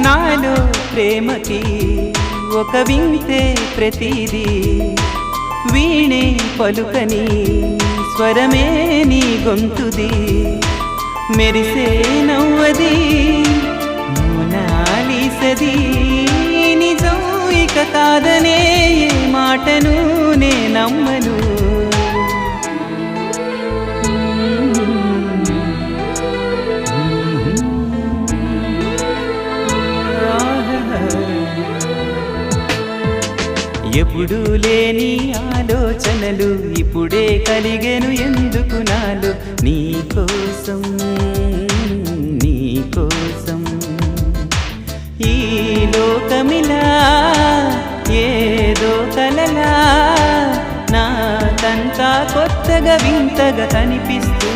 నాలో ప్రేమకి ఒక వింతే ప్రతిదీ వీణే పలుకని స్వరమే నీ గొంతుది మెరిసే నవ్వది మోనాలిసది నిజం ఇక కాదనే ఏ మాటను నే నమ్మను ఎప్పుడు లేని ఆలోచనలు ఇప్పుడే కలిగెను ఎందుకు నాలో నీకోసం నీకోసం ఈ లోకమిలా ఏదో కలలా నాకంతా కొత్తగా వింతగా కనిపిస్తూ